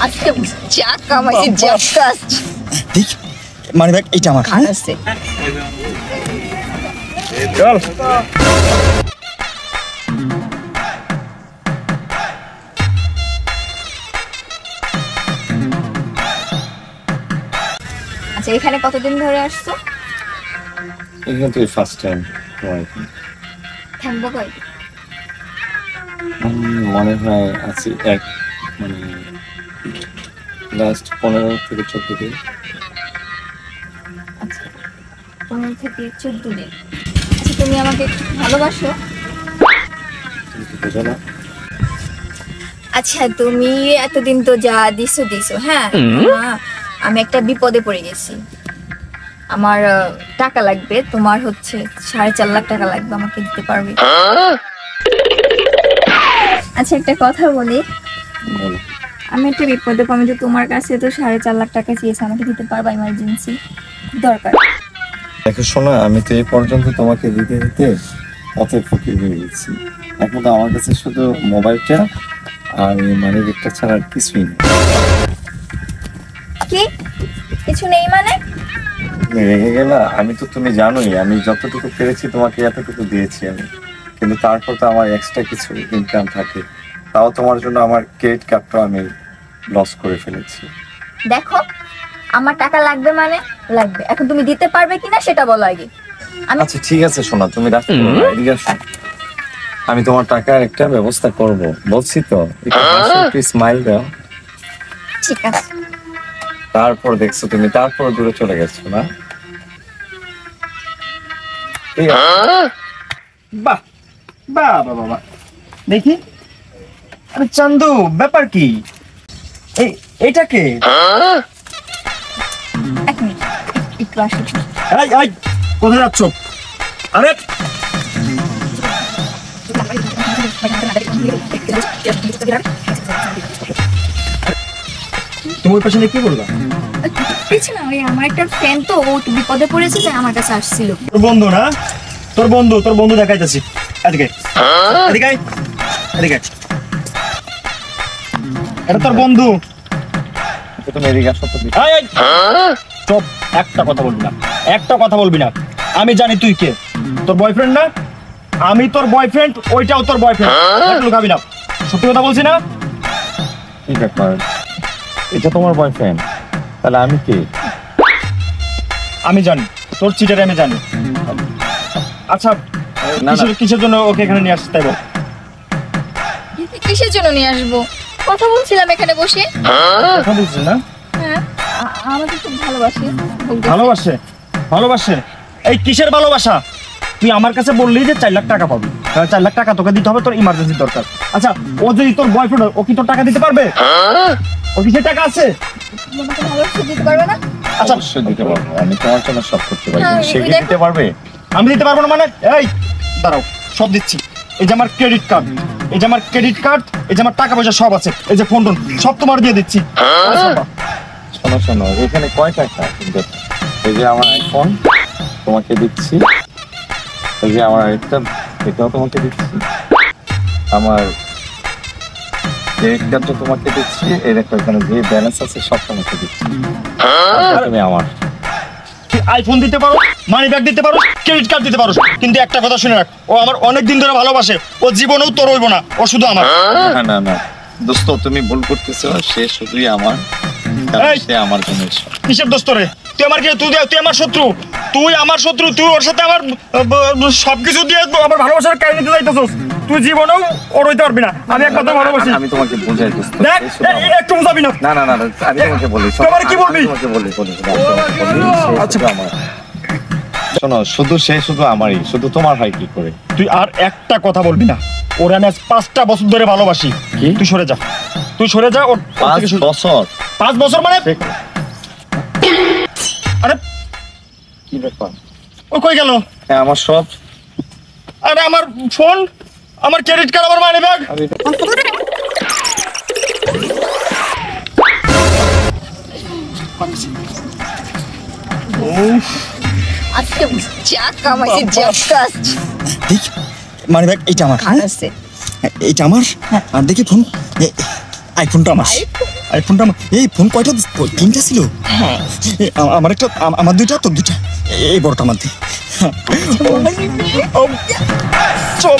আজকে যা কামাইছি যা কাজ ঠিক মানে ব্যাগ এইটা আমার খানাছে চল আচ্ছা এখানে কতদিন ধরে আসছো? এখানে তুই ফার্স্ট টাইম থাকবো কই? মনে হয় আছি এক মানে লাস্ট 15 থেকে 14 দিন। আচ্ছা 15 থেকে 14 দিন। আচ্ছা তুমি আমাকে ভালোবাসো? বুঝো না? আচ্ছা তুমি এতদিন তো যা দিছো হ্যাঁ আমি একটা বিপদে পড়ে গেছি। আমার টাকা লাগবে, তোমার হচ্ছে 4.5 লাখ টাকা লাগবে, আমাকে দিতে পারবে? আচ্ছা একটা কথা বলি, আমি একটা বিপদে পড়ে যে তোমার কাছে তো 4.5 লাখ টাকা চেয়েছে, আমাকে দিতে পারবা? ইমার্জেন্সি দরকার। দেখো শোনো, আমি তো এই পর্যন্ত তোমাকে দিতে দিতে পথের ফকির হয়ে গেছি। এখন তো আমার কাছে শুধু মোবাইলটা আর মানি ব্যাগটা ছাড়া আর কিছুই নেই। কি কিছু নেই মানে? তুমি রেগে গেলা? আমি তো তুমি জানোই আমি যতটুকু পেরেছি তোমাকে এতটুকু দিয়েছি আমি, কিন্তু তারপর তো আমার এক্সট্রা কিছু ইনকাম থাকে, তাও তোমার জন্য আমার ক্রেডিট কার্ডটা আমি লস করে ফেলেছি। দেখো আমার টাকা লাগবে মানে লাগবে, এখন তুমি দিতে পারবে কিনা সেটা বলো আগে। আমি আচ্ছা ঠিক আছে শোনা, তুমি রাখতে পারো, এদিকে আসো। আমি তোমার টাকার একটা ব্যবস্থা করব বলছি তো, একটু স্মাইল দাও। ঠিক আছে। তারপর দেখছো তুমি, তারপর দূরে চলে গেছো না? বাহ বাহ বাহ বাহ দেখি। আরে চান্দু ব্যাপার কি? এইটা কে? এক মিনিট একটু আসি। এই এই কোথায় যাচ্ছ? আরে তুমি ওই পেছনে কি বললা? কিছু না, ওই আমার একটা ফ্রেন্ড তো ও একটু বিপদে পড়েছে তাই আমার কাছে আসছিল। তোর বন্ধু না? তোর বন্ধু দেখাইতেছি। এদিকে এদিকে আয়, এদিকে আয়। এটা তোর বন্ধু। তুমি এদিকে আসো তো। এই, এই, চুপ, একটা কথা বলবি না। আমি জানি তুই কে। তোর বয়ফ্রেন্ড না? আমি তোর বয়ফ্রেন্ড, ওইটাও তোর বয়ফ্রেন্ড। লুকাবি না, সত্যি কথা বলছি না? কি ব্যাপার, এটা তোমার বয়ফ্রেন্ড? তাহলে আমি কে? আমি জানি তোর চিটারে, আমি জানি। আচ্ছা কিসের জন্য ওকে এখানে নিয়ে আসছিস তাই বল? কিসের জন্য নিয়ে আসবো? কথা বলছিলাম এখানে বসে। কথা বলছিস না? হ্যাঁ আমাকে খুব ভালোবাসে। এই কিসের ভালোবাসা? তুই আমার কাছে বললি যে 4 লাখ টাকা পাবি, 4 লাখ টাকা তোকে দিতে হবে, তোর ইমার্জেন্সি দরকার। আচ্ছা ও যদি তোর বয়ফ্রেন্ড, ও কি তোর টাকা দিতে পারবে? ও কি সে টাকা আছে? দিতে পারবে না? আচ্ছা অবশ্যই দিতে পারবো, আমি তোমার জন্য সব করতে পারি। সে কি দিতে পারবে? আমি দিতে পারবো না মানে? এই দাঁড়াও, সব দিচ্ছি। এই যে আমার ক্রেডিট কার্ড, এই যে আমার টাকা পয়সা সব আছে, এই যে ফোন সব তোমার দিয়ে দিচ্ছি। শোনো, এখানে কয় টাকা? এই যে আমার আইফোন তোমাকে দিচ্ছি, এই যে আমার আরেকটা, এটাও তোমাকে দিচ্ছি, আমার ক্রেডিট কার্ডটা তোমাকে দিচ্ছি, এই দেখো এখানে যে ব্যালেন্স আছে সব তোমাকে দিচ্ছি। তুমি আমার আইফোন দিতে পারো, মানি ব্যাগ দিতে পারো, ক্রেডিট কার্ড দিতে পারো, কিন্তু একটা কথা শুনে রাখ, ও আমার অনেক দিন ধরে ভালোবাসে, ও জীবনেও তোর হইব না, ও শুধু আমার। না দোস্ত, তুমি ভুল করতেছো, সে শুধুই আমার, সে আমার জন্য। কিসের দোস্ত রে? তুই আমার কি? তুই আমার শত্রু, তুই ওর সাথে আমার সবকিছু দিয়ে আমার ভালোবাসার কাহিনী দিতে যাইতেছস। তুই জীবনেও ওর হইতে পারবি না। আমি এক কথা ভালোবাসি। আমি তোমাকে বুঝাই দোস্ত, দেখ একটু বুঝাবি না? না আমি তোমাকে বলি, তোমার কি বলবি? আচ্ছা আমার শোনো, শুধু আমারই, শুধু তোমার হয় কি করে? তুই আর একটা কথা বলবি না। ওর আমি 5টা বছর ধরে ভালোবাসি। তুই সরে যা। ওর 5 বছর মানে? আরে কি ব্যাপার? ও কই গেল? হ্যাঁ আমার সব। আরে আমার ফোন, আমার ক্রেডিট কার্ড, আমার মানি ব্যাগ। আজকে যা কামাইছি যা কাজ। ঠিক মানি ব্যাগ এইটা আমার খানাছে এইটা আমার। আর দেখি ফোন, আইফোনটা আমার, আইফোনটা আমার। এই ফোন কয়টা? তিনটা ছিল। হ্যাঁ আমার একটা, আমার দুইটা, তোর দুইটা। এই বড়টা আমার দিয়ে। তোমার চল।